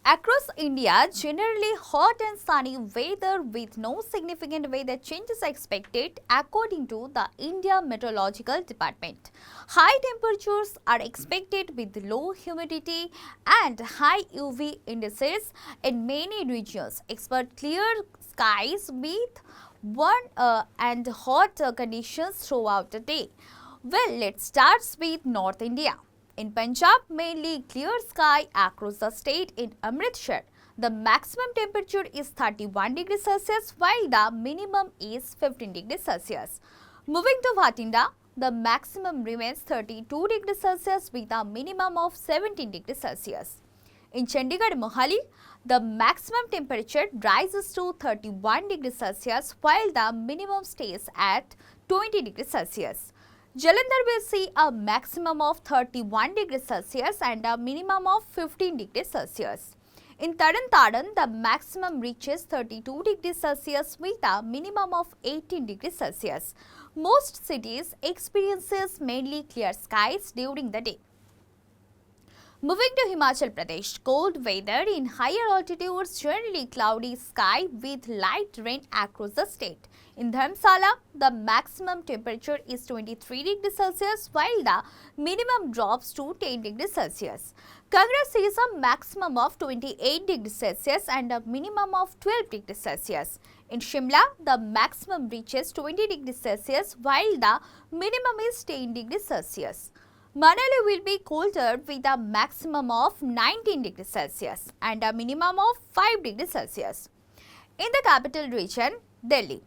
Across India, generally hot and sunny weather with no significant weather changes expected according to the India Meteorological Department. High temperatures are expected with low humidity and high UV indices in many regions. Expect clear skies with and hot conditions throughout the day. Well, let's start with North India. In Punjab, mainly clear sky across the state. In Amritsar, the maximum temperature is 31 degrees Celsius while the minimum is 15 degrees Celsius. Moving to Bhatinda, the maximum remains 32 degrees Celsius with a minimum of 17 degrees Celsius. In Chandigarh, Mohali, the maximum temperature rises to 31 degrees Celsius while the minimum stays at 20 degrees Celsius. Jalandhar will see a maximum of 31 degrees Celsius and a minimum of 15 degrees Celsius. In Taran, the maximum reaches 32 degrees Celsius with a minimum of 18 degrees Celsius. Most cities experiences mainly clear skies during the day. Moving to Himachal Pradesh, cold weather in higher altitudes, generally cloudy sky with light rain across the state. In Dharamsala, the maximum temperature is 23 degrees Celsius while the minimum drops to 10 degrees Celsius. Kangra sees a maximum of 28 degrees Celsius and a minimum of 12 degrees Celsius. In Shimla, the maximum reaches 20 degrees Celsius while the minimum is 10 degrees Celsius. Manali will be colder with a maximum of 19 degrees Celsius and a minimum of 5 degrees Celsius. In the capital region, Delhi,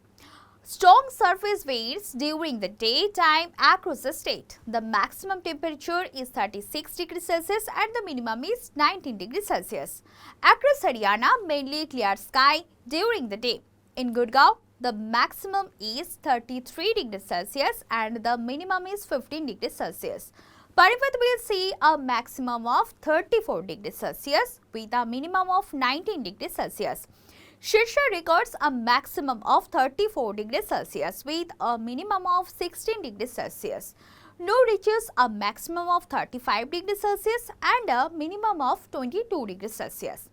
strong surface winds during the daytime across the state. The maximum temperature is 36 degrees Celsius and the minimum is 19 degrees Celsius. Across Haryana, mainly clear sky during the day. In Gurgaon, the maximum is 33 degrees Celsius and the minimum is 15 degrees Celsius. Panipat will see a maximum of 34 degrees Celsius with a minimum of 19 degrees Celsius. Shirsha records a maximum of 34 degrees Celsius with a minimum of 16 degrees Celsius. Noor reaches a maximum of 35 degrees Celsius and a minimum of 22 degrees Celsius.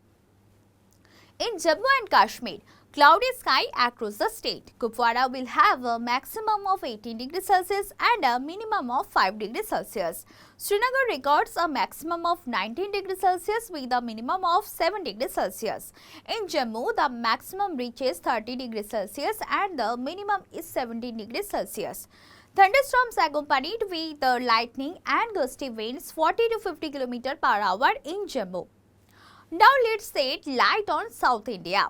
In Jammu and Kashmir, cloudy sky across the state. Kupwara will have a maximum of 18 degrees Celsius and a minimum of 5 degrees Celsius. Srinagar records a maximum of 19 degrees Celsius with a minimum of 7 degrees Celsius. In Jammu, the maximum reaches 30 degrees Celsius and the minimum is 17 degrees Celsius. Thunderstorms accompanied with lightning and gusty winds 40 to 50 km per hour in Jammu. Now let's shed light on South India,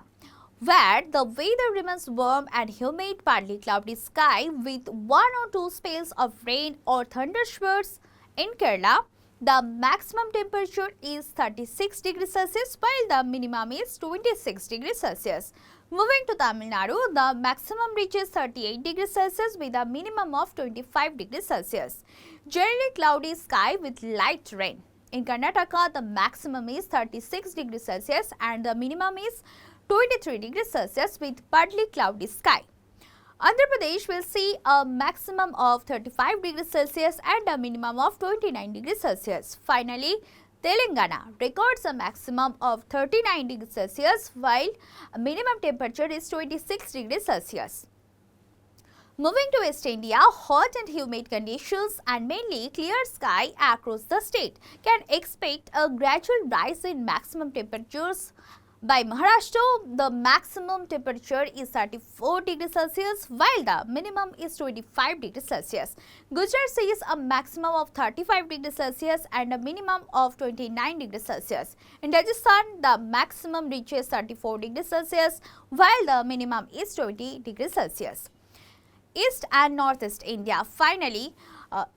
where the weather remains warm and humid, partly cloudy sky with 1 or 2 spells of rain or thunder showers. In Kerala, the maximum temperature is 36 degrees Celsius while the minimum is 26 degrees Celsius. Moving to Tamil Nadu, the maximum reaches 38 degrees Celsius with a minimum of 25 degrees Celsius. Generally cloudy sky with light rain. In Karnataka, the maximum is 36 degrees Celsius and the minimum is 23 degrees Celsius with partly cloudy sky. Andhra Pradesh will see a maximum of 35 degrees Celsius and a minimum of 29 degrees Celsius. Finally, Telangana records a maximum of 39 degrees Celsius while a minimum temperature is 26 degrees Celsius. Moving to West India, hot and humid conditions and mainly clear sky across the state can expect a gradual rise in maximum temperatures. By Maharashtra, the maximum temperature is 34 degrees Celsius while the minimum is 25 degrees Celsius. Gujarat sees a maximum of 35 degrees Celsius and a minimum of 29 degrees Celsius. In Rajasthan, the maximum reaches 34 degrees Celsius while the minimum is 20 degrees Celsius. East and Northeast India. Finally,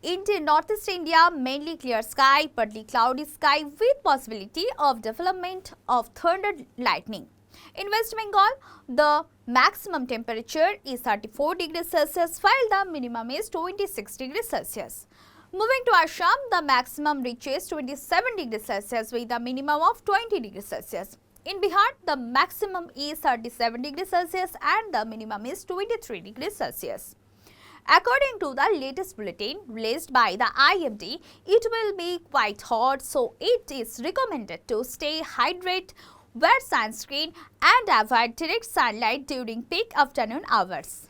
in Northeast India, mainly clear sky, partly cloudy sky with possibility of development of thunder lightning. In West Bengal, the maximum temperature is 34 degrees Celsius while the minimum is 26 degrees Celsius. Moving to Assam, the maximum reaches 27 degrees Celsius with a minimum of 20 degrees Celsius. In Bihar, the maximum is 37 degrees Celsius and the minimum is 23 degrees Celsius. According to the latest bulletin released by the IMD, it will be quite hot, so it is recommended to stay hydrated, wear sunscreen and avoid direct sunlight during peak afternoon hours.